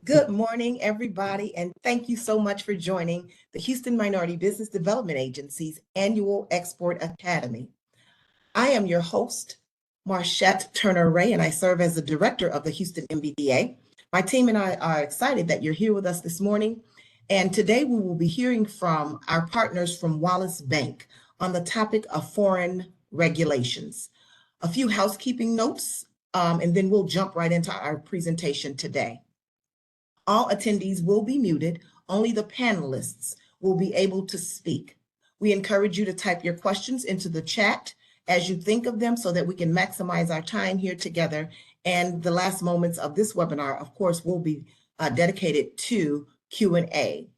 Good morning, everybody, and thank you so much for joining the Houston Minority Business Development Agency's annual Export Academy. I am your host, Marshette Turner-Ray, and I serve as the director of the Houston MBDA. My team and I are excited that you're here with us this morning, and today we will be hearing from our partners from Wallis Bank on the topic of foreign regulations. A few housekeeping notes, and then we'll jump right into our presentation today. All attendees will be muted. Only the panelists will be able to speak. We encourage you to type your questions into the chat as you think of them so that we can maximize our time here together. And the last moments of this webinar, of course, will be dedicated to Q&A.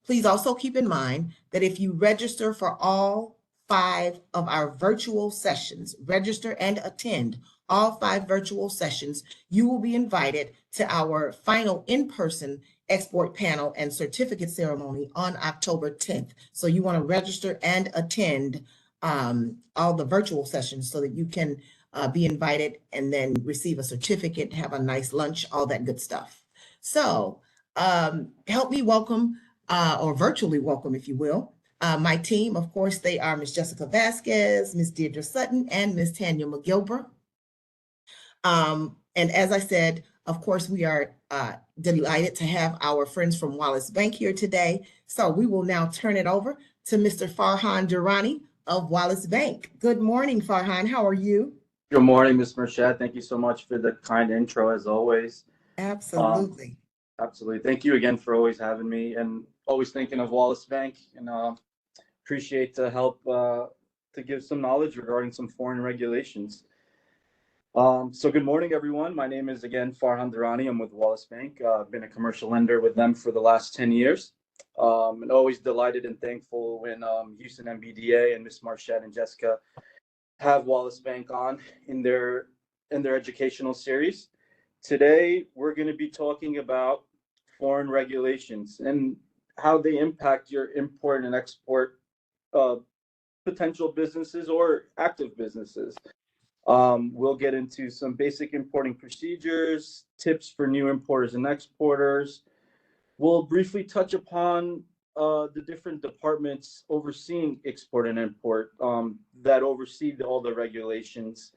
Please also keep in mind that if you register for all 5 of our virtual sessions, register and attend all 5 virtual sessions, you will be invited to our final in-person export panel and certificate ceremony on October 10th. So you want to register and attend all the virtual sessions so that you can be invited and then receive a certificate, have a nice lunch, all that good stuff. So help me welcome, or virtually welcome, if you will, my team. Of course, they are Ms. Jessica Vasquez, Ms. Diedra Sutton, and Ms. Tanya McGilbra. And as I said, of course, we are delighted to have our friends from Wallis Bank here today. So we will now turn it over to Mr. Farhan Durrani of Wallis Bank. Good morning, Farhan. How are you? Good morning, Ms. Marshette. Thank you so much for the kind intro, as always. Absolutely. Absolutely. Thank you again for always having me and always thinking of Wallis Bank. And appreciate the help to give some knowledge regarding some foreign regulations. So good morning, everyone. My name is, again, Farhan Durrani. I'm with Wallis Bank. I've been a commercial lender with them for the last 10 years. And always delighted and thankful when Houston MBDA and Ms. Marshette and Jessica have Wallis Bank on in their educational series. Today, we're going to be talking about foreign regulations and how they impact your import and export potential businesses or active businesses. We'll get into some basic importing procedures, tips for new importers and exporters. We'll briefly touch upon the different departments overseeing export and import that oversee all the regulations.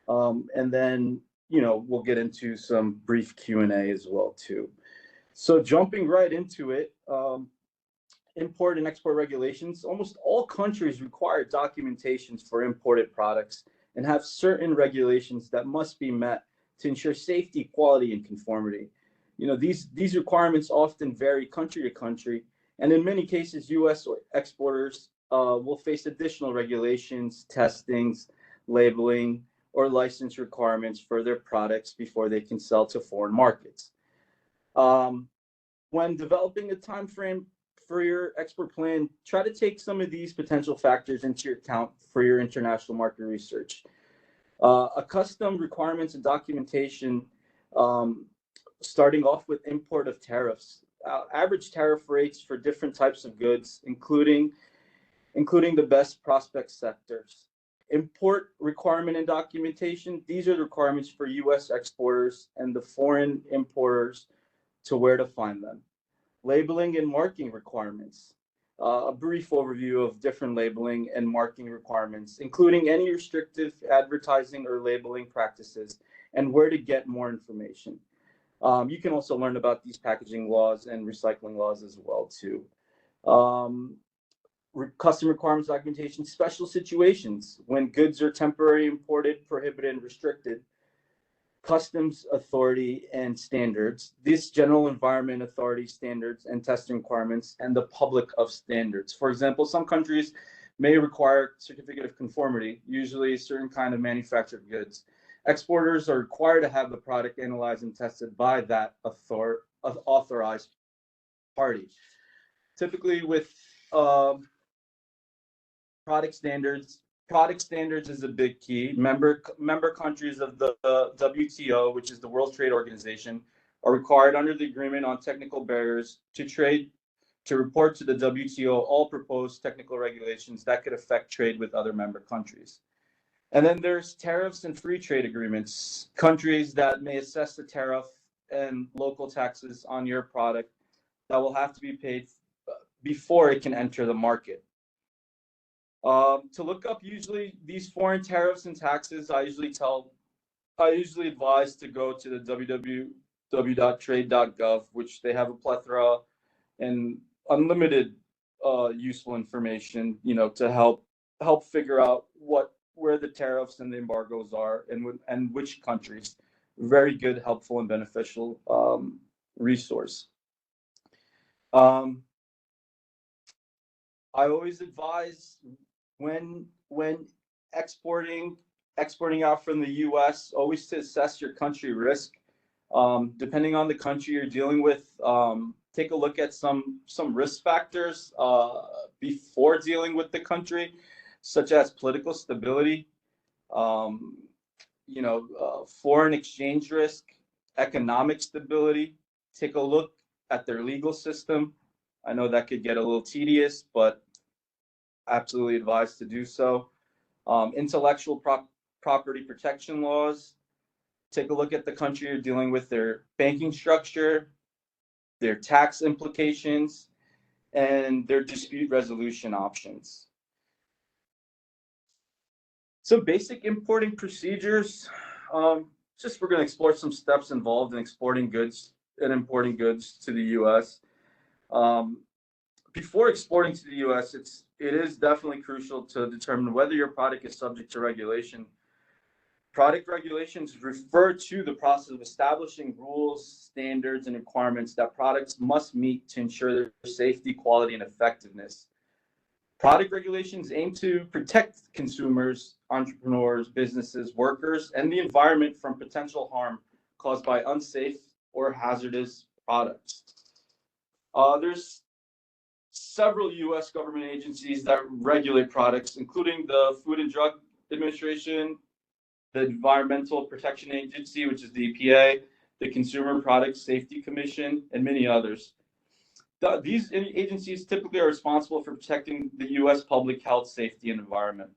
And then, we'll get into some brief Q&A as well, too. So jumping right into it, import and export regulations, almost all countries require documentations for imported products and have certain regulations that must be met to ensure safety, quality, and conformity. These requirements often vary country to country, and in many cases, U.S. exporters will face additional regulations, testings, labeling, or license requirements for their products before they can sell to foreign markets. When developing a time frame for your export plan, try to take some of these potential factors into account for your international market research. A custom requirements and documentation, starting off with import of tariffs. Average tariff rates for different types of goods, including the best prospect sectors. Import requirement and documentation. These are the requirements for U.S. exporters and the foreign importers to where to find them. Labeling and marking requirements. A brief overview of different labeling and marking requirements, including any restrictive advertising or labeling practices and where to get more information. You can also learn about these packaging laws and recycling laws as well, too. Custom requirements documentation, special situations when goods are temporarily imported, prohibited, and restricted. Customs authority and standards, this general environment authority standards and testing requirements, and the public of standards. For example, some countries may require certificate of conformity, usually a certain kind of manufactured goods. Exporters are required to have the product analyzed and tested by that authorized party. Typically with product standards is a big key. Member countries of the WTO, which is the World Trade Organization, are required under the Agreement on Technical Barriers to Trade to report to the WTO all proposed technical regulations that could affect trade with other member countries. And then there's tariffs and free trade agreements. Countries that may assess the tariff and local taxes on your product that will have to be paid before it can enter the market. To look up usually these foreign tariffs and taxes, I usually advise to go to the www.trade.gov, which they have a plethora and unlimited useful information, to help figure out where the tariffs and the embargoes are and which countries. Very good, helpful, and beneficial resource. I always advise when exporting out from the U.S., always to assess your country risk. Depending on the country you're dealing with, take a look at some risk factors before dealing with the country, such as political stability, foreign exchange risk, economic stability. Take a look at their legal system. I know that could get a little tedious, but absolutely advised to do so. Intellectual property protection laws. Take a look at the country you're dealing with, their banking structure, their tax implications, and their dispute resolution options. Some basic importing procedures. Just we're going to explore some steps involved in exporting goods and importing goods to the U.S. Before exporting to the U.S., it is definitely crucial to determine whether your product is subject to regulation. Product regulations refer to the process of establishing rules, standards, and requirements that products must meet to ensure their safety, quality, and effectiveness. Product regulations aim to protect consumers, entrepreneurs, businesses, workers, and the environment from potential harm caused by unsafe or hazardous products. There's several U.S. government agencies that regulate products, including the Food and Drug Administration, the Environmental Protection Agency, which is the EPA, the Consumer Product Safety Commission, and many others. These agencies typically are responsible for protecting the U.S. public health, safety, and environment.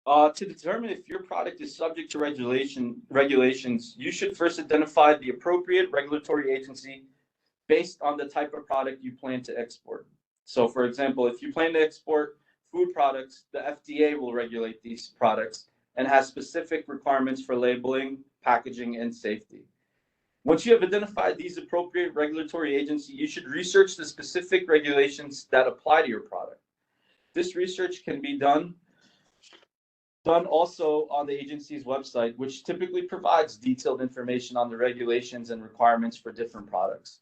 To determine if your product is subject to regulations, you should first identify the appropriate regulatory agency based on the type of product you plan to export. So, for example, if you plan to export food products, the FDA will regulate these products and has specific requirements for labeling, packaging, and safety. Once you have identified these appropriate regulatory agencies, you should research the specific regulations that apply to your product. This research can be done also on the agency's website, which typically provides detailed information on the regulations and requirements for different products.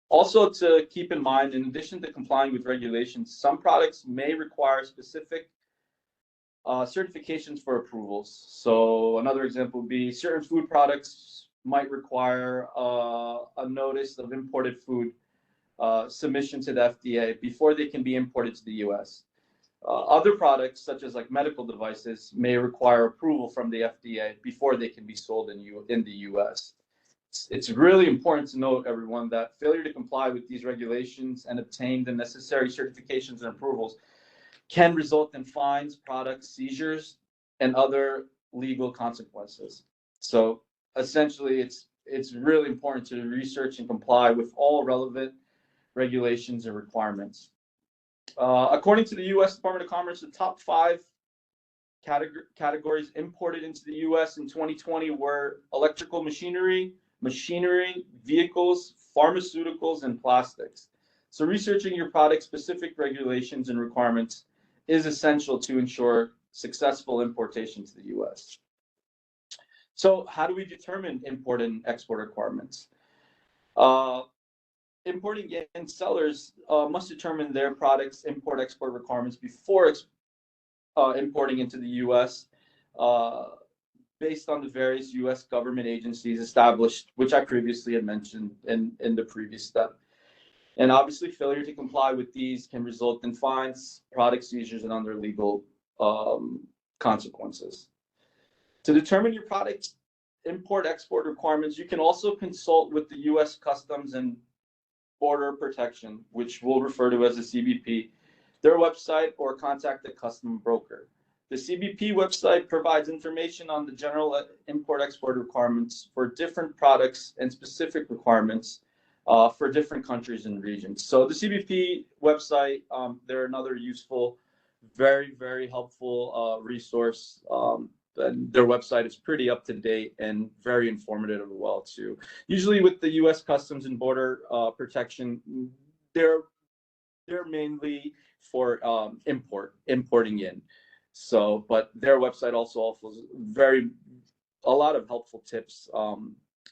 Also, to keep in mind, in addition to complying with regulations, some products may require specific certifications for approvals. So another example would be certain food products might require a notice of imported food submission to the FDA before they can be imported to the U.S. Other products, such as like medical devices, may require approval from the FDA before they can be sold in the U.S. It's really important to note, everyone, that failure to comply with these regulations and obtain the necessary certifications and approvals can result in fines, product seizures, and other legal consequences. So essentially, it's really important to research and comply with all relevant regulations and requirements. According to the U.S. Department of Commerce, the top 5 categories imported into the U.S. in 2020 were electrical machinery, vehicles, pharmaceuticals, and plastics. So researching your product-specific regulations and requirements is essential to ensure successful importation to the U.S. So how do we determine import and export requirements? Importing and sellers must determine their products' import-export requirements before importing into the U.S. Based on the various U.S. government agencies established, which I previously had mentioned in the previous step. And obviously, failure to comply with these can result in fines, product seizures, and other legal consequences. To determine your product's import-export requirements, you can also consult with the U.S. Customs and Border Protection, which we'll refer to as the CBP, their website, or contact a custom broker. The CBP website provides information on the general import-export requirements for different products and specific requirements for different countries and regions. So the CBP website, they're another useful, very, very helpful resource. And their website is pretty up to date and very informative as well too. Usually with the U.S. Customs and Border Protection, they're mainly for importing in. So, but their website also offers a lot of helpful tips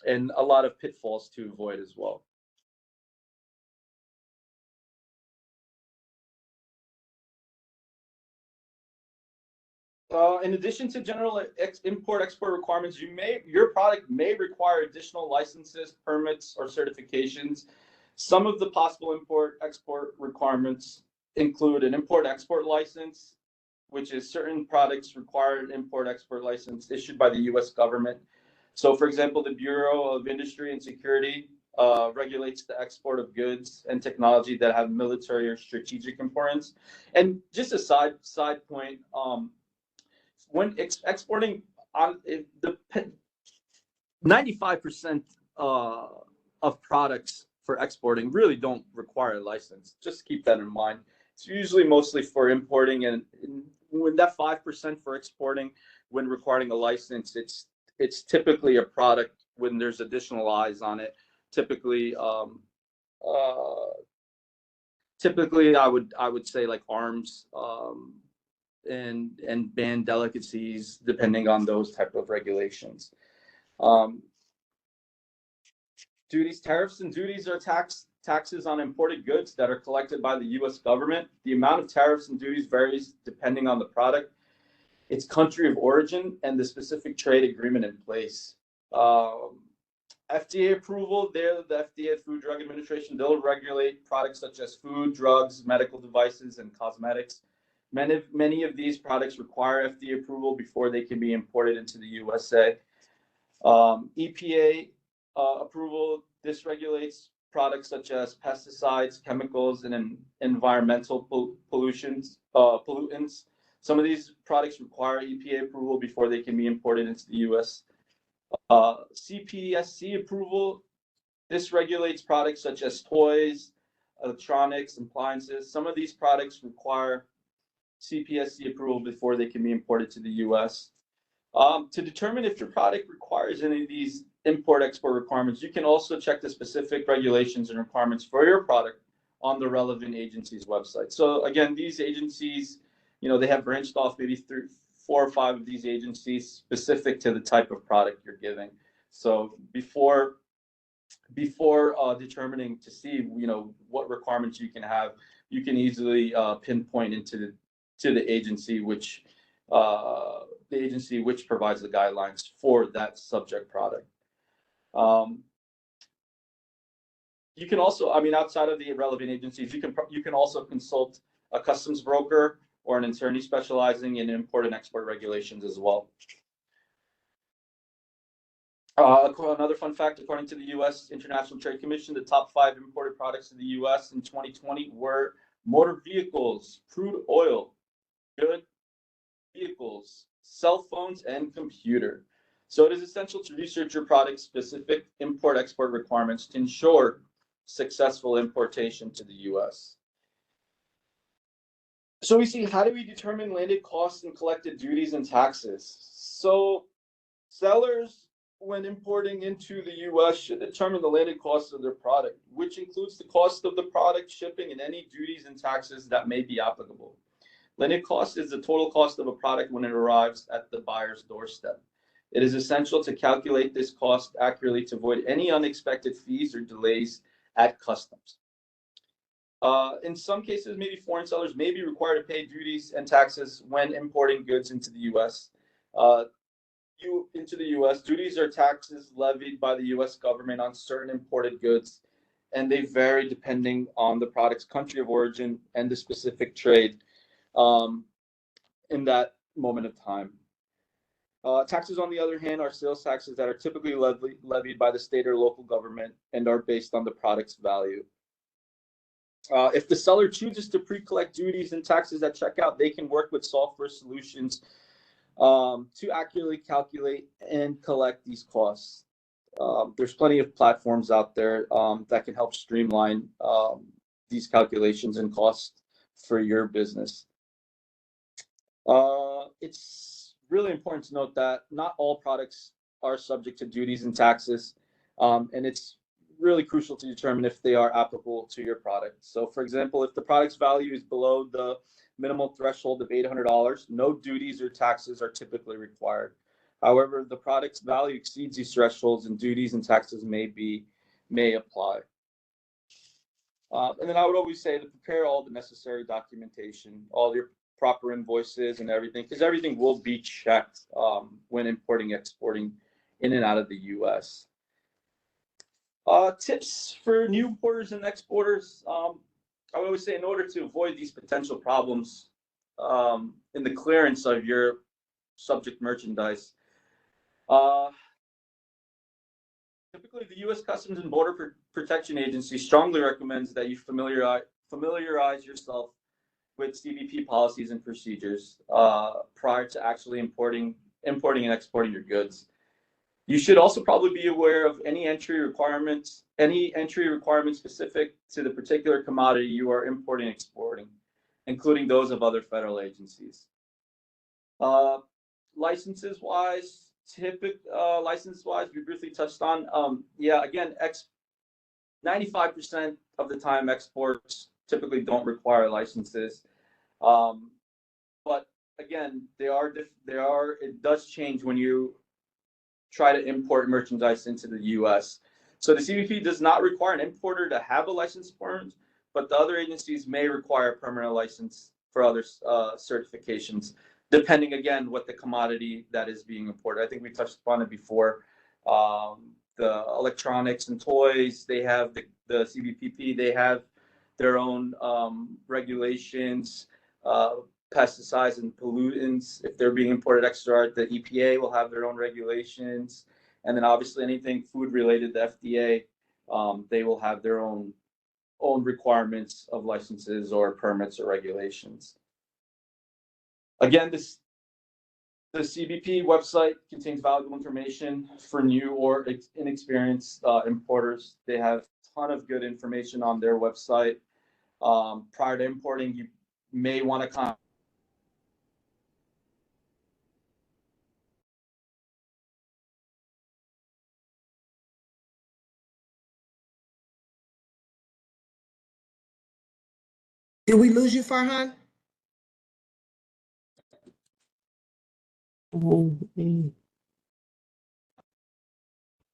and a lot of pitfalls to avoid as well. In addition to general import-export requirements, your product may require additional licenses, permits, or certifications. Some of the possible import-export requirements include an import-export license, which is certain products require an import-export license issued by the U.S. government. So, for example, the Bureau of Industry and Security regulates the export of goods and technology that have military or strategic importance. And just a side point, when exporting on the 95% of products for exporting really don't require a license. Just keep that in mind. It's usually mostly for importing, and when that 5% for exporting, when requiring a license, it's typically a product when there's additional eyes on it. Typically, I would say like arms, and banned delicacies, depending on those type of regulations. Duties, tariffs, and duties are taxes on imported goods that are collected by the U.S. government. The amount of tariffs and duties varies depending on the product, its country of origin, and the specific trade agreement in place. FDA approval, the FDA, Food Drug Administration, they'll regulate products such as food, drugs, medical devices, and cosmetics. Many of these products require FDA approval before they can be imported into the USA. EPA approval, this regulates products such as pesticides, chemicals, and environmental pollutants. Some of these products require EPA approval before they can be imported into the US. CPSC approval, this regulates products such as toys, electronics, appliances. Some of these products require CPSC approval before they can be imported to the US. To determine if your product requires any of these import-export requirements, you can also check the specific regulations and requirements for your product on the relevant agency's website. So again, these agencies, they have branched off maybe 4 or 5 of these agencies specific to the type of product you're giving. So before determining to see, what requirements you can have, you can easily pinpoint into the agency which provides the guidelines for that subject product. You can also, outside of the relevant agencies, you can also consult a customs broker or an attorney specializing in import and export regulations as well. Another fun fact, according to the U.S. International Trade Commission, the top 5 imported products in the U.S. in 2020 were motor vehicles, crude oil, good vehicles, cell phones, and computer. So it is essential to research your product's specific import-export requirements to ensure successful importation to the U.S. So we see, how do we determine landed costs and collected duties and taxes? So sellers, when importing into the U.S., should determine the landed cost of their product, which includes the cost of the product, shipping, and any duties and taxes that may be applicable. Landed cost is the total cost of a product when it arrives at the buyer's doorstep. It is essential to calculate this cost accurately to avoid any unexpected fees or delays at customs. In some cases, maybe foreign sellers may be required to pay duties and taxes when importing goods into the U.S. Duties are taxes levied by the U.S. government on certain imported goods, and they vary depending on the product's country of origin and the specific trade in that moment of time. Taxes, on the other hand, are sales taxes that are typically levied by the state or local government and are based on the product's value. If the seller chooses to pre-collect duties and taxes at checkout, they can work with software solutions to accurately calculate and collect these costs. There's plenty of platforms out there that can help streamline these calculations and costs for your business. It's really important to note that not all products are subject to duties and taxes, and it's really crucial to determine if they are applicable to your product. So, for example, if the product's value is below the minimum threshold of $800, no duties or taxes are typically required. However, if the product's value exceeds these thresholds, and duties and taxes may apply. And then I would always say to prepare all the necessary documentation, all your proper invoices and everything, because everything will be checked when importing, exporting in and out of the U.S. Tips for new importers and exporters. I would always say, in order to avoid these potential problems in the clearance of your subject merchandise, typically the U.S. Customs and Border Protection Agency strongly recommends that you familiarize yourself with CBP policies and procedures prior to actually importing and exporting your goods. You should also probably be aware of any entry requirements specific to the particular commodity you are importing and exporting, including those of other federal agencies. Licenses wise, we briefly touched on. Yeah, again, 95% of the time exports typically don't require licenses. But again, it does change when you try to import merchandise into the U.S. So the CBP does not require an importer to have a license permit, but the other agencies may require a permanent license for other certifications, depending, again, what the commodity that is being imported. I think we touched upon it before. The electronics and toys, they have the CBPP, they have their own regulations. Pesticides and pollutants, if they're being imported extra, the EPA will have their own regulations. And then obviously anything food related, the FDA, they will have their own requirements of licenses or permits or regulations. Again, the CBP website contains valuable information for new or inexperienced importers. They have a ton of good information on their website. Prior to importing, you may want to contact Did we lose you, Farhan?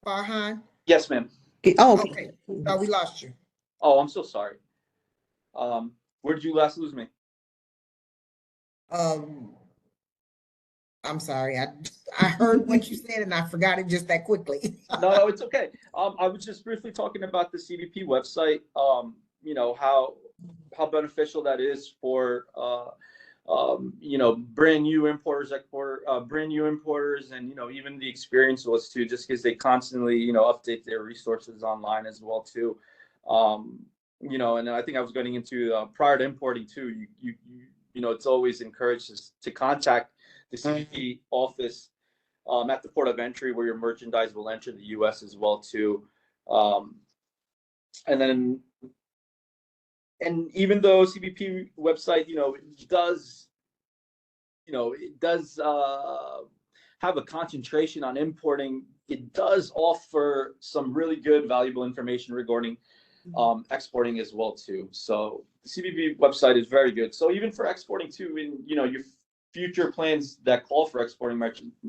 Farhan? Yes, ma'am. Oh, okay. No, we lost you. Oh, I'm so sorry. Where did you last lose me? I'm sorry. I heard what you said and I forgot it just that quickly. No, it's okay. I was just briefly talking about the CBP website. How beneficial that is for brand new importers, and even the experienced ones too, just because they constantly update their resources online as well too. And I think I was getting into prior to importing too. It's always encouraged to contact the CBP office at the port of entry where your merchandise will enter the U.S. as well too. And even though CBP website, it does have a concentration on importing, it does offer some really good, valuable information regarding exporting as well too. So the CBP website is very good. So even for exporting too, in your future plans that call for exporting merchandise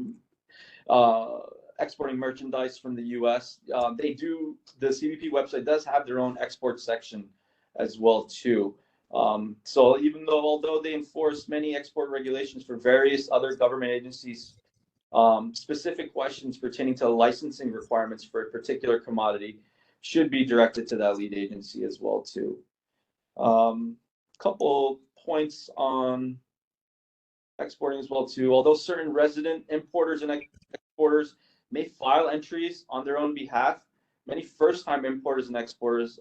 from the U.S., the CBP website does have their own export section as well too. So although they enforce many export regulations for various other government agencies, specific questions pertaining to licensing requirements for a particular commodity should be directed to that lead agency as well too. Couple points on exporting as well too. Although certain resident importers and exporters may file entries on their own behalf, many first-time importers and exporters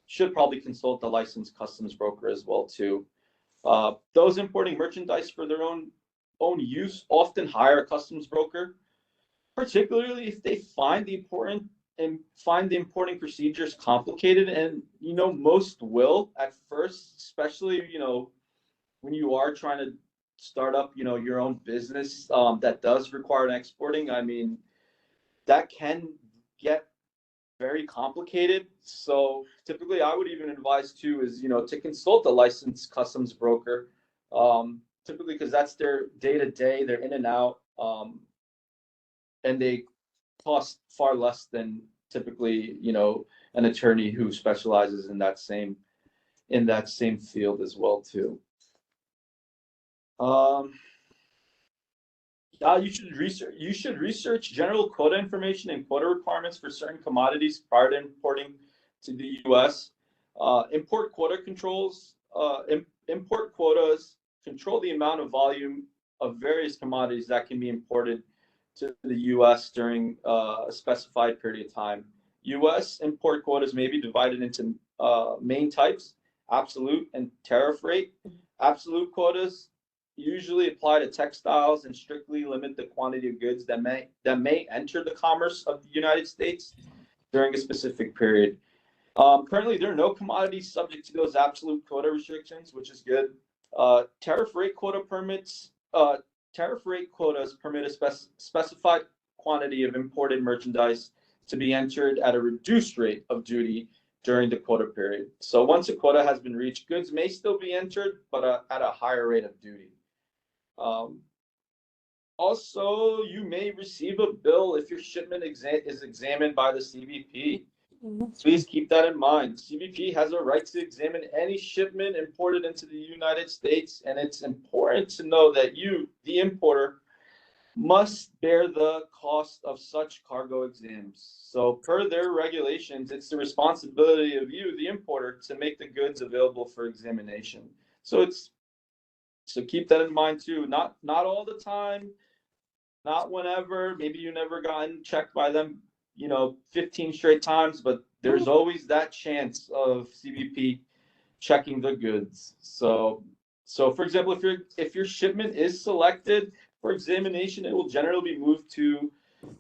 should probably consult the licensed customs broker as well too. Those importing merchandise for their own use often hire a customs broker, particularly if they find the importing procedures complicated. And most will at first, especially when you are trying to start up your own business that does require an exporting. I mean, that can get very complicated. So typically I would even advise too is to consult a licensed customs broker, typically because that's their day-to-day, they're in and out, and they cost far less than typically an attorney who specializes in that same field as well too. You should research general quota information and quota requirements for certain commodities prior to importing to the U.S. Import quotas control the amount of volume of various commodities that can be imported to the U.S. during a specified period of time. U.S. import quotas may be divided into main types: absolute and tariff rate. Absolute quotas usually apply to textiles and strictly limit the quantity of goods that may enter the commerce of the United States during a specific period. Currently, there are no commodities subject to those absolute quota restrictions, which is good. Tariff rate quotas permit a specified quantity of imported merchandise to be entered at a reduced rate of duty during the quota period. So once a quota has been reached, goods may still be entered, but at a higher rate of duty. Also, you may receive a bill if your shipment is examined by the CBP. Please keep that in mind. CBP has a right to examine any shipment imported into the United States, and it's important to know that you, the importer, must bear the cost of such cargo exams. So per their regulations, it's the responsibility of you, the importer, to make the goods available for examination. So keep that in mind too. Not all the time, not whenever. Maybe you never gotten checked by them 15 straight times, but there's always that chance of CBP checking the goods. So for example, if your shipment is selected for examination, it will generally be moved to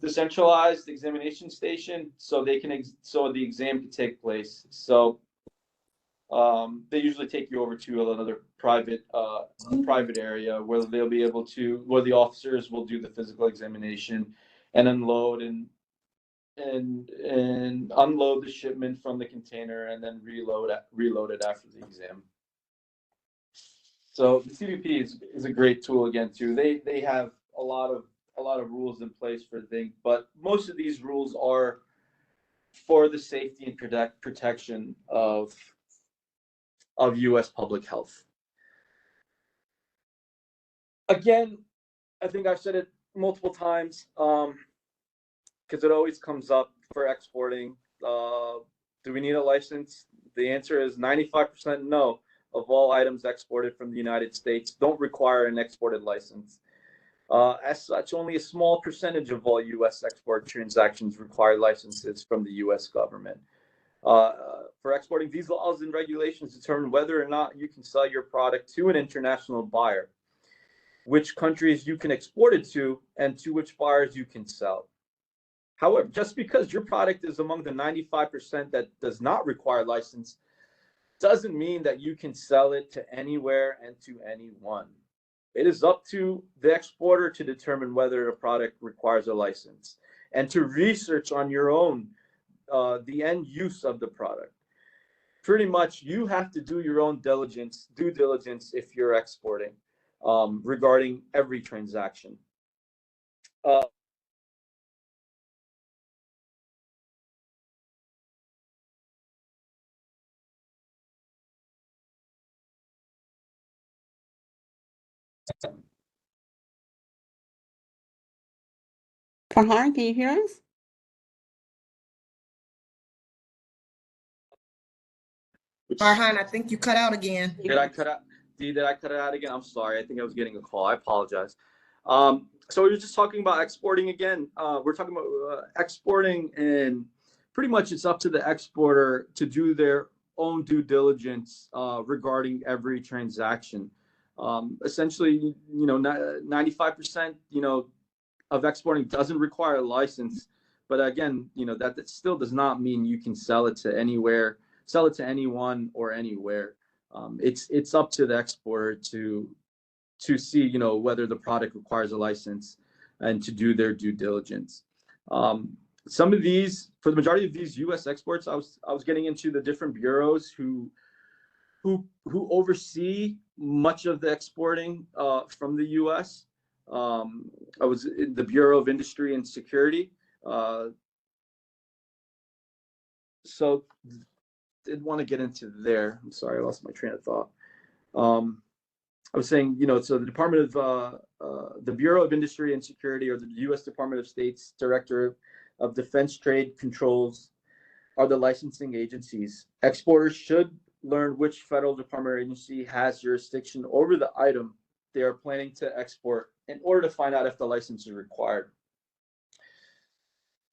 the centralized examination station so the exam can take place. So they usually take you over to another private area where they'll be able to, where the officers will do the physical examination and unload and unload the shipment from the container and then reload it after the exam. So the CBP is a great tool again too. They have a lot of rules in place for things, but most of these rules are for the safety and protection of U.S. public health. Again, I think I've said it multiple times, because it always comes up for exporting. Do we need a license? The answer is 95% no. Of all items exported from the United States don't require an exported license. As such, only a small percentage of all U.S. export transactions require licenses from the U.S. government. For exporting, these laws and regulations determine whether or not you can sell your product to an international buyer, which countries you can export it to, and to which buyers you can sell. However, just because your product is among the 95% that does not require license doesn't mean that you can sell it to anywhere and to anyone. It is up to the exporter to determine whether a product requires a license and to research on your own the end use of the product. Pretty much, you have to do your own due diligence if you're exporting regarding every transaction. Farhan, can you hear us? Farhan, I think you cut out again. Did I cut out? Did I cut it out again? I'm sorry. I think I was getting a call. I apologize. So we were just talking about exporting again. We're talking about exporting, and pretty much it's up to the exporter to do their own due diligence regarding every transaction. Essentially, 95%, of exporting doesn't require a license. But again, that still does not mean you can sell it to anywhere, sell it to anyone or anywhere. It's up to the exporter to see, whether the product requires a license and to do their due diligence. Some of these, for the majority of these U.S. exports, I was getting into the different bureaus who oversee much of the exporting from the U.S. I was in the Bureau of Industry and Security. So did want to get into there. I'm sorry, I lost my train of thought. I was saying, so the Department of the Bureau of Industry and Security, or the U.S. Department of State's Director of Defense Trade Controls, are the licensing agencies. Exporters should learn which federal department or agency has jurisdiction over the item they are planning to export in order to find out if the license is required.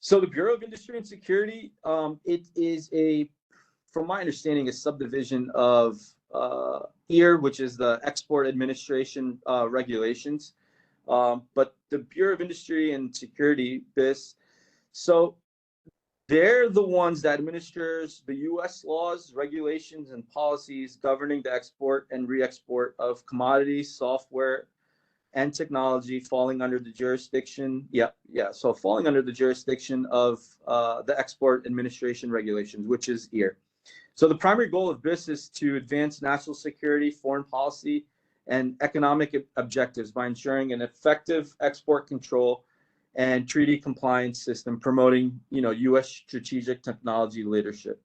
So the Bureau of Industry and Security, it is from my understanding, a subdivision of EAR, which is the Export Administration regulations. But the Bureau of Industry and Security, BIS, so they're the ones that administers the U.S. laws, regulations, and policies governing the export and re-export of commodities, software, and technology falling under the jurisdiction. So falling under the jurisdiction of the Export Administration regulations, which is EAR. So the primary goal of BIS is to advance national security, foreign policy, and economic objectives by ensuring an effective export control and treaty compliance system, promoting, U.S. strategic technology leadership.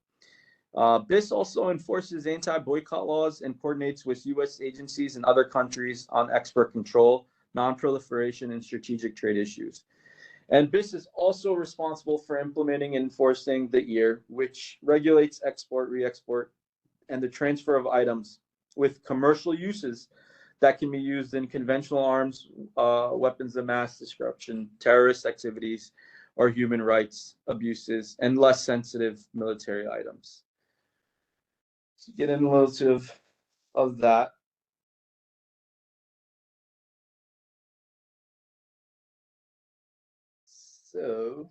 BIS also enforces anti-boycott laws and coordinates with U.S. agencies and other countries on export control, non-proliferation, and strategic trade issues. And BIS is also responsible for implementing and enforcing the EAR, which regulates export, re-export, and the transfer of items with commercial uses that can be used in conventional arms, weapons of mass destruction, terrorist activities, or human rights abuses, and less sensitive military items. So get in a little bit of that. So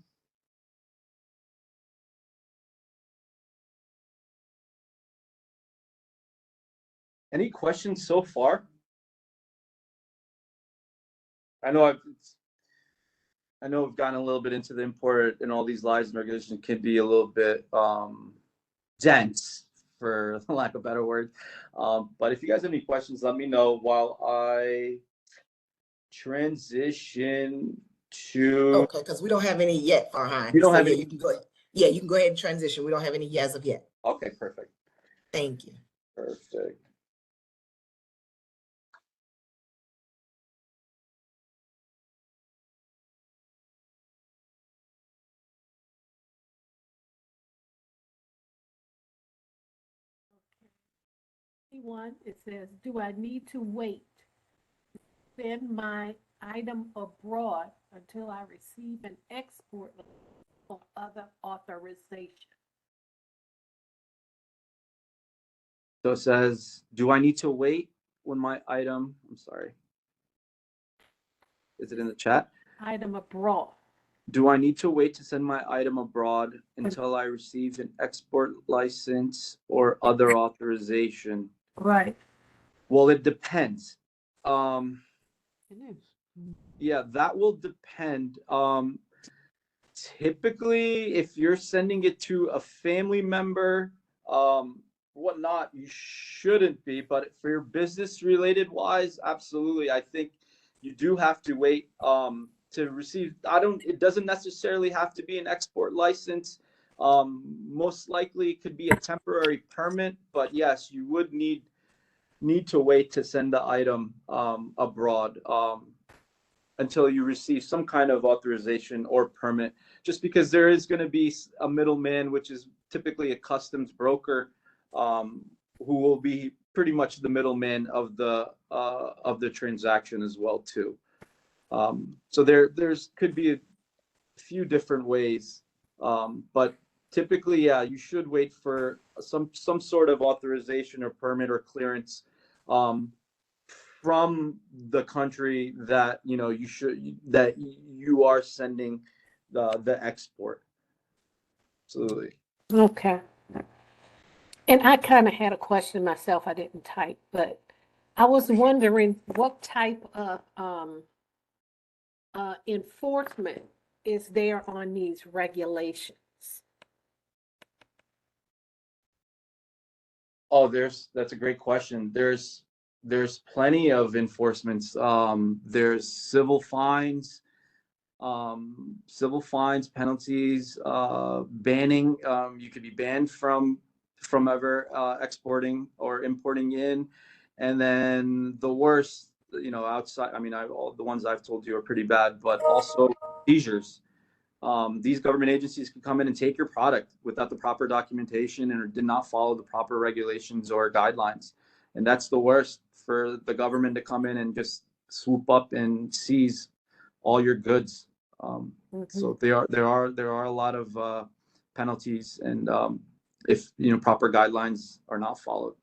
any questions so far? I know I've gotten a little bit into the import and all these lies and regulations can be a little bit dense, for lack of a better word. But if you guys have any questions, let me know while I transition to. Okay, because we don't have any yet, Farhan. You don't have yeah, any? you can go. Yeah, you can go ahead and transition. We don't have any as of yet. Okay, perfect. Thank you. Perfect. It says, do I need to wait to send my item abroad until I receive an export or other authorization? So it says, do I need to wait when my item, I'm sorry. Is it in the chat? Item abroad. Do I need to wait to send my item abroad until I receive an export license or other authorization? Right. Well, it depends. Yeah, that will depend. Typically, if you're sending it to a family member, whatnot, you shouldn't be. But for your business related wise, absolutely. I think you do have to wait to receive. It doesn't necessarily have to be an export license. Most likely it could be a temporary permit, but yes, you would need to wait to send the item abroad until you receive some kind of authorization or permit, just because there is going to be a middleman, which is typically a customs broker, who will be pretty much the middleman of the transaction as well too. So there's could be a few different ways, but typically, yeah, you should wait for some sort of authorization or permit or clearance from the country that you are sending the export. Absolutely. Okay. And I kind of had a question myself. I didn't type, but I was wondering what type of enforcement is there on these regulations? Oh, that's a great question. There's plenty of enforcements. There's civil fines, penalties, banning. You could be banned from ever exporting or importing in, and then the worst, outside. I mean, all the ones I've told you are pretty bad, but also seizures. These government agencies can come in and take your product without the proper documentation and did not follow the proper regulations or guidelines. And that's the worst, for the government to come in and just swoop up and seize all your goods. So there are a lot of penalties, and if proper guidelines are not followed.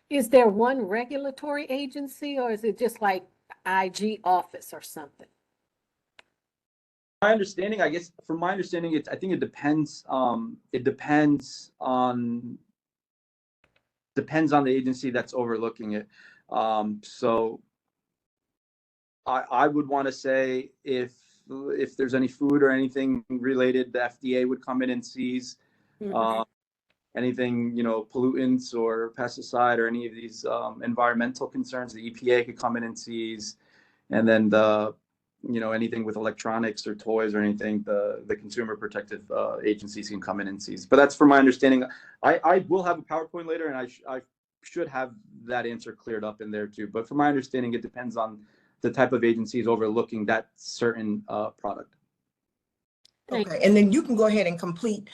Is there one regulatory agency, or is it just like IG office or something? My understanding, I guess, from my understanding, I think it depends. It depends on the agency that's overlooking it. So I would want to say if there's any food or anything related, the FDA would come in and seize. Anything, pollutants or pesticide or any of these environmental concerns, the EPA could come in and seize. And then anything with electronics or toys or anything, the consumer protective agencies can come in and seize. But that's from my understanding. I will have a PowerPoint later, and I should have that answer cleared up in there too. But from my understanding, it depends on the type of agencies overlooking that certain product. Okay, and then you can go ahead and complete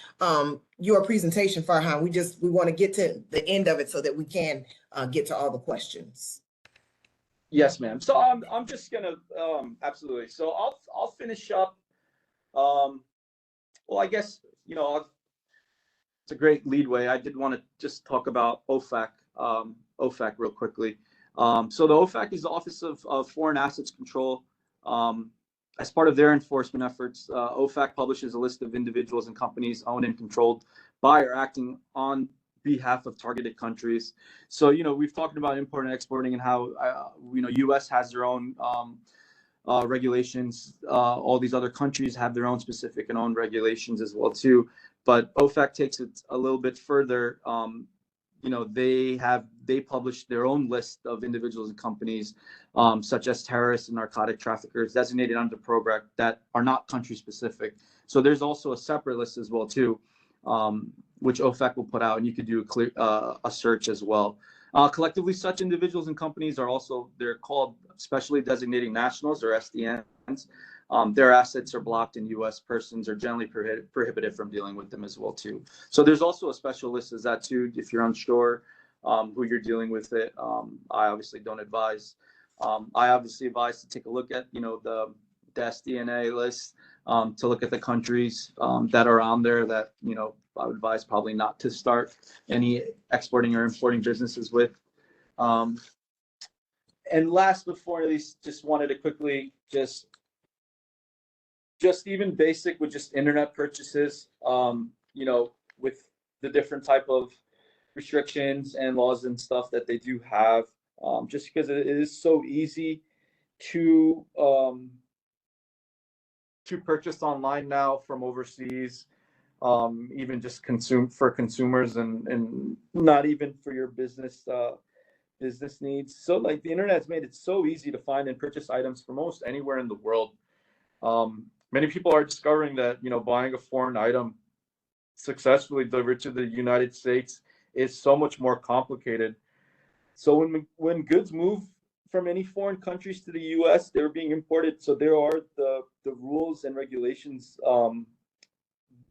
your presentation, Farhan. We want to get to the end of it so that we can get to all the questions. Yes, ma'am. So I'm just gonna absolutely. So I'll finish up. Well, I guess it's a great leadway. I did want to just talk about OFAC. OFAC real quickly. So the OFAC is the Office of Foreign Assets Control. As part of their enforcement efforts, OFAC publishes a list of individuals and companies owned and controlled by or acting on behalf of targeted countries. So, we've talked about importing and exporting and how, U.S. has their own regulations. All these other countries have their own specific and own regulations as well, too. But OFAC takes it a little bit further. They publish their own list of individuals and companies, such as terrorists and narcotic traffickers designated under the program that are not country specific. So there's also a separate list as well, too, which OFAC will put out, and you could do a search as well. Collectively, such individuals and companies they're called specially designating nationals, or SDNs. Their assets are blocked, and U.S. persons are generally prohibited from dealing with them as well, too. So there's also a special list as that, too, if you're unsure who you're dealing with it. I obviously don't advise. I obviously advise to take a look at, the SDNA list, to look at the countries that are on there that, I would advise probably not to start any exporting or importing businesses with. And last, before at least, just wanted to quickly just even basic with just internet purchases, with the different type of restrictions and laws and stuff that they do have, just because it is so easy to purchase online now from overseas, even just for consumers and not even for your business needs. So like the internet's made it so easy to find and purchase items from almost anywhere in the world. Many people are discovering that, buying a foreign item successfully delivered to the United States is so much more complicated. So when goods move from any foreign countries to the U.S., they're being imported. So there are the rules and regulations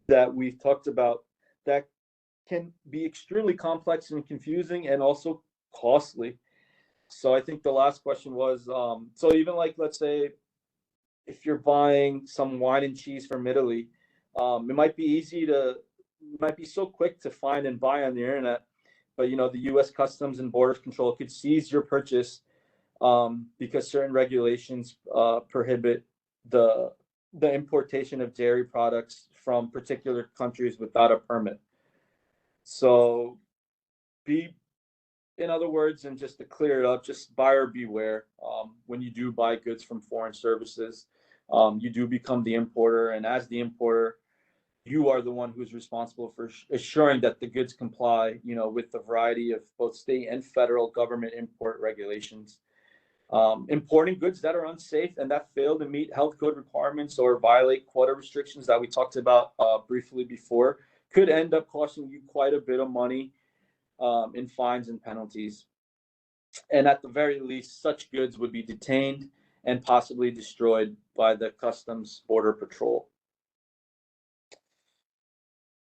that we've talked about that can be extremely complex and confusing and also costly. So I think the last question was, so even like, let's say, if you're buying some wine and cheese from Italy, it might be easy to might be so quick to find and buy on the internet, but the U.S. Customs and Border Control could seize your purchase because certain regulations prohibit the importation of dairy products from particular countries without a permit. So in other words, and just to clear it up, just buyer beware. When you do buy goods from foreign services, you do become the importer, and as the importer, you are the one who's responsible for assuring that the goods comply, with the variety of both state and federal government import regulations. Importing goods that are unsafe and that fail to meet health code requirements or violate quota restrictions that we talked about briefly before could end up costing you quite a bit of money in fines and penalties. And at the very least, such goods would be detained and possibly destroyed by the Customs Border Patrol.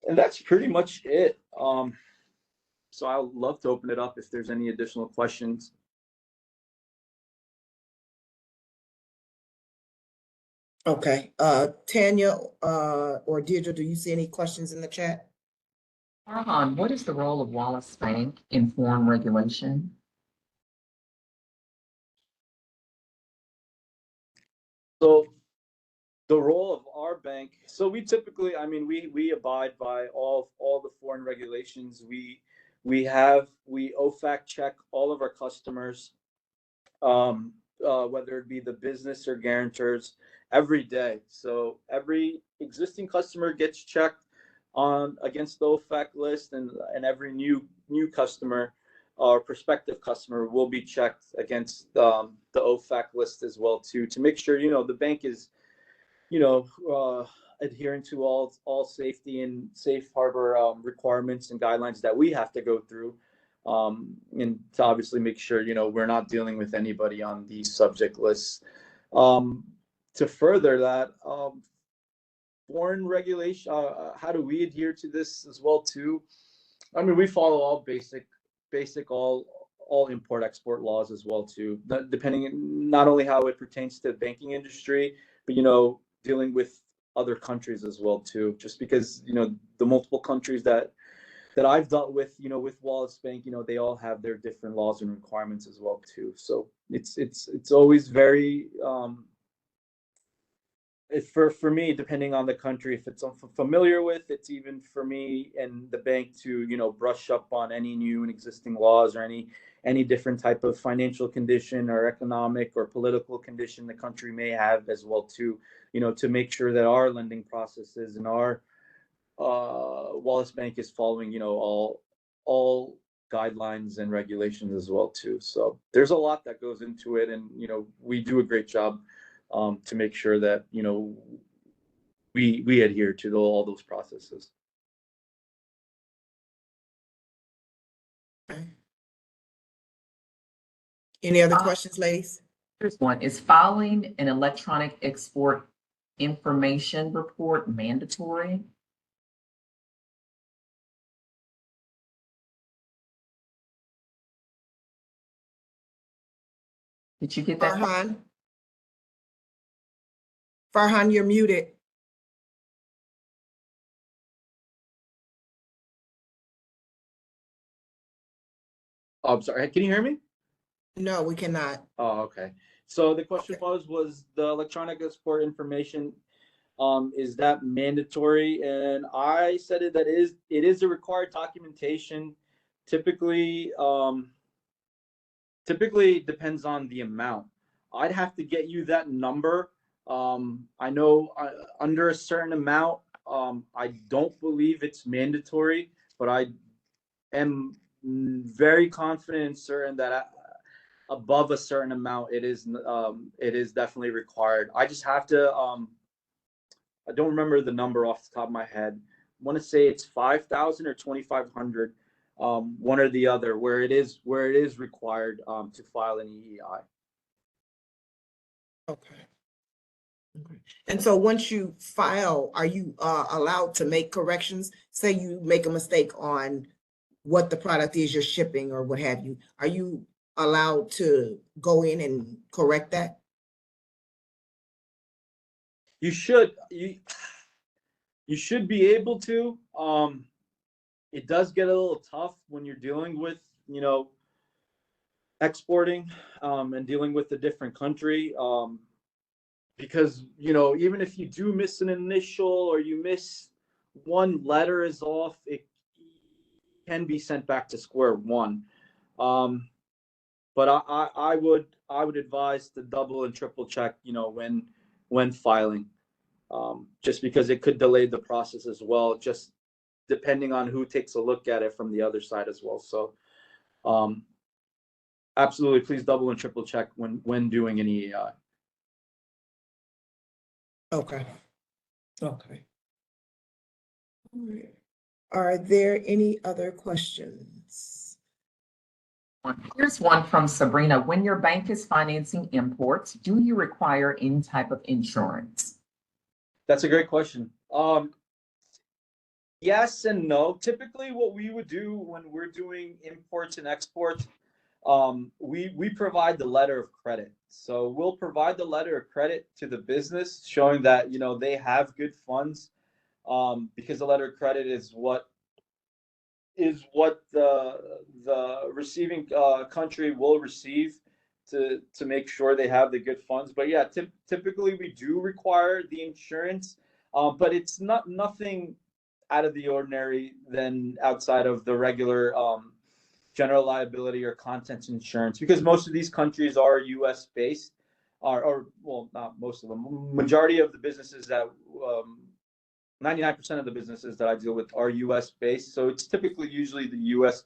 And that's pretty much it. So I would love to open it up if there's any additional questions. Okay. Tanya or Diedra, do you see any questions in the chat? Farhan, what is the role of Wallis Bank in foreign regulation? So the role of our bank, so we typically, we abide by all the foreign regulations. We OFAC check all of our customers, whether it be the business or guarantors, every day. So every existing customer gets checked against the OFAC list, and every new customer or prospective customer will be checked against the OFAC list as well too, to make sure the bank is adhering to all safety and safe harbor requirements and guidelines that we have to go through, and to obviously make sure we're not dealing with anybody on these subject lists. To further that, foreign regulation, how do we adhere to this as well too? We follow all basic all import export laws as well too, depending not only how it pertains to the banking industry, but dealing with other countries as well too. Just because the multiple countries that I've dealt with, with Wallis Bank, they all have their different laws and requirements as well too. So it's always very for me, depending on the country, if it's unfamiliar with, it's even for me and the bank to brush up on any new and existing laws or any different type of financial condition or economic or political condition the country may have as well too, to make sure that our lending processes and our Wallis Bank is following all guidelines and regulations as well too. So there's a lot that goes into it, and we do a great job to make sure that we adhere to all those processes. Any other questions, ladies? Here's one. Is filing an electronic export information report mandatory? Did you get that? Farhan, you're muted. Oh, I'm sorry. Can you hear me? No, we cannot. Oh, okay. So the question was the electronic export information, is that mandatory? And I said that it is a required documentation. Typically it depends on the amount. I'd have to get you that number. I know under a certain amount, I don't believe it's mandatory, but I am very confident and certain that above a certain amount, it is definitely required. I just have to, I don't remember the number off the top of my head. I want to say it's 5,000 or 2,500, one or the other, where it is required to file an EEI. Okay. And so once you file, are you allowed to make corrections? Say you make a mistake on what the product is you're shipping or what have you. Are you allowed to go in and correct that? You should You should be able to. It does get a little tough when you're dealing with, exporting and dealing with a different country. Because, even if you do miss an initial or you miss one letter is off, it can be sent back to square one. But I would advise to double and triple check, when filing, just because it could delay the process as well, just depending on who takes a look at it from the other side as well. So, absolutely, please double and triple check when doing an EEI. Okay. Okay. All right. Are there any other questions? Here's one from Sabrina. When your bank is financing imports, do you require any type of insurance? That's a great question. Yes and no. Typically, what we would do when we're doing imports and exports, we provide the letter of credit. So we'll provide the letter of credit to the business, showing that they have good funds, because the letter of credit is what the receiving country will receive to make sure they have the good funds. But yeah, typically we do require the insurance, but it's nothing out of the ordinary than outside of the regular general liability or contents insurance, because most of these countries are U.S. based, or well, not most of them. Majority of the businesses that 99% of the businesses that I deal with are U.S. based, so it's typically usually the U.S.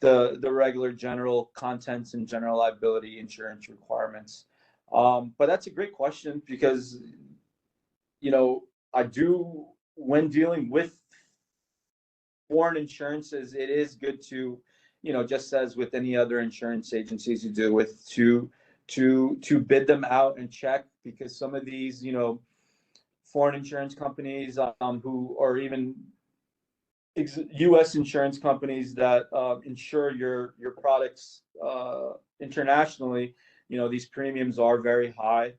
the regular general contents and general liability insurance requirements. But that's a great question, because I do, when dealing with foreign insurances, it is good to, just as with any other insurance agencies you deal with, to bid them out and check, because some of these, foreign insurance companies, who, or even U.S. insurance companies that insure your products internationally, these premiums are very high.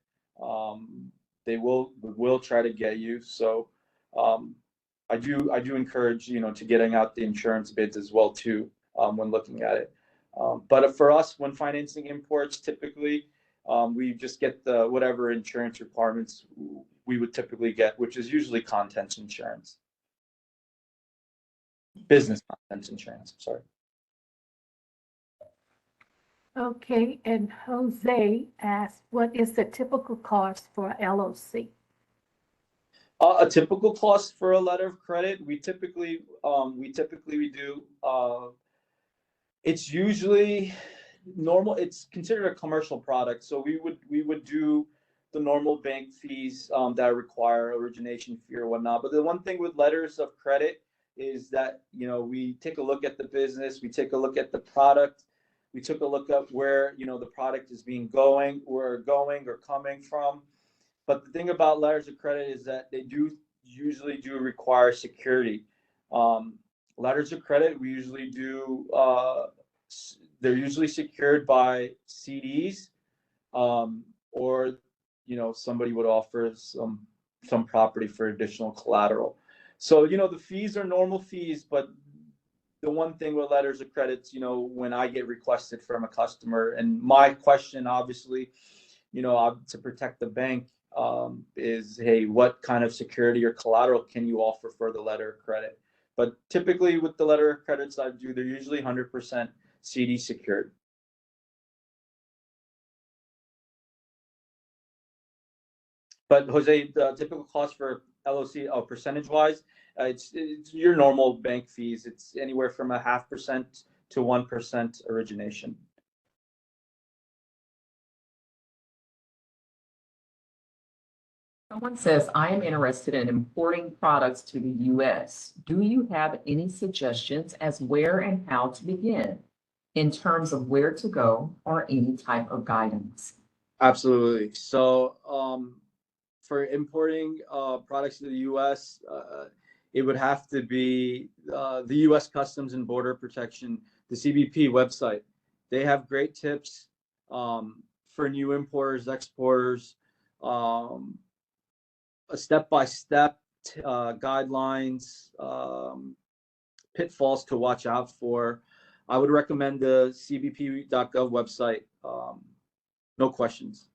They will try to get you. So I do encourage, to getting out the insurance bids as well too, when looking at it. But for us, when financing imports, typically we just get the whatever insurance requirements we would typically get, which is usually contents insurance, business contents insurance. Sorry. Okay, and Jose asked, what is the typical cost for LOC? A typical cost for a letter of credit, we typically do. It's usually normal. It's considered a commercial product, so we would do the normal bank fees that require origination fee or whatnot. But the one thing with letters of credit is that we take a look at the business, we take a look at the product, we took a look at where the product is going or coming from. But the thing about letters of credit is that they usually require security. Letters of credit, we usually do. They're usually secured by CDs, or somebody would offer some property for additional collateral. So the fees are normal fees, but the one thing with letters of credits, when I get requested from a customer, and my question, obviously, to protect the bank, is, hey, what kind of security or collateral can you offer for the letter of credit? But typically with the letter of credits I do, they're usually 100% CD secured. But Jose, the typical cost for LOC, percentage-wise, it's your normal bank fees. It's anywhere from 0.5% to 1% origination. Someone says, I am interested in importing products to the U.S. Do you have any suggestions as where and how to begin in terms of where to go or any type of guidance? Absolutely. So for importing products to the U.S., it would have to be the U.S. Customs and Border Protection, the CBP website. They have great tips for new importers, exporters, a step-by-step guidelines, pitfalls to watch out for, I would recommend the cbp.gov website. No questions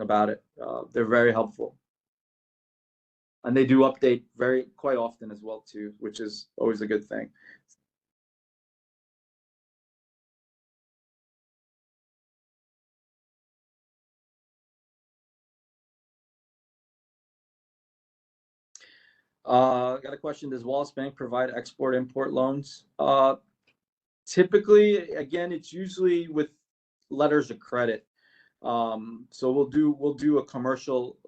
about it. They're very helpful. And they do update quite often as well too, which is always a good thing. Got a question. Does Wallis Bank provide export-import loans? Typically, again, it's usually with letters of credit. So we'll do a commercial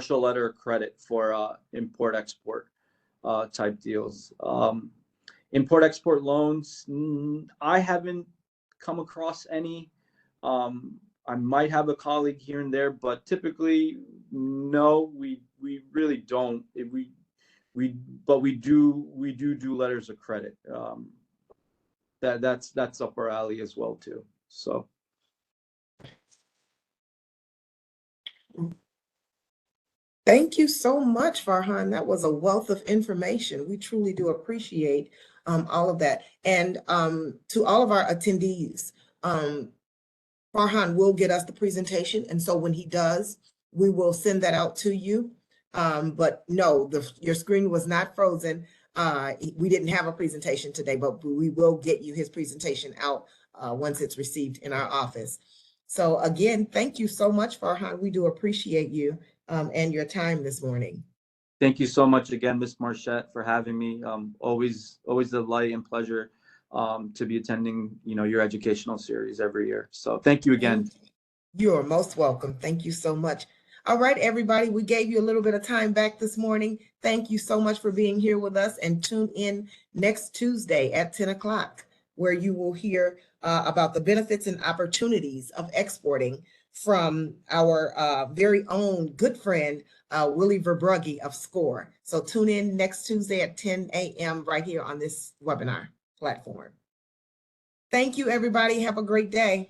letter of credit for import-export type deals. Import-export loans, I haven't come across any. I might have a colleague here and there, but typically, no, we really don't. But we do letters of credit. That's up our alley as well too. So. Thank you so much, Farhan. That was a wealth of information. We truly do appreciate all of that. And to all of our attendees, Farhan will get us the presentation. And so when he does, we will send that out to you. But no, your screen was not frozen. We didn't have a presentation today, but we will get you his presentation out once it's received in our office. So again, thank you so much, Farhan. We do appreciate you and your time this morning. Thank you so much again, Ms. Marshette, for having me. Always a delight and pleasure to be attending, your educational series every year. So thank you again. You are most welcome. Thank you so much. All right, everybody, we gave you a little bit of time back this morning. Thank you so much for being here with us, and tune in next Tuesday at 10 o'clock, where you will hear about the benefits and opportunities of exporting from our very own good friend, Willie Verbrugge of SCORE. So tune in next Tuesday at 10 a.m. right here on this webinar platform. Thank you, everybody. Have a great day.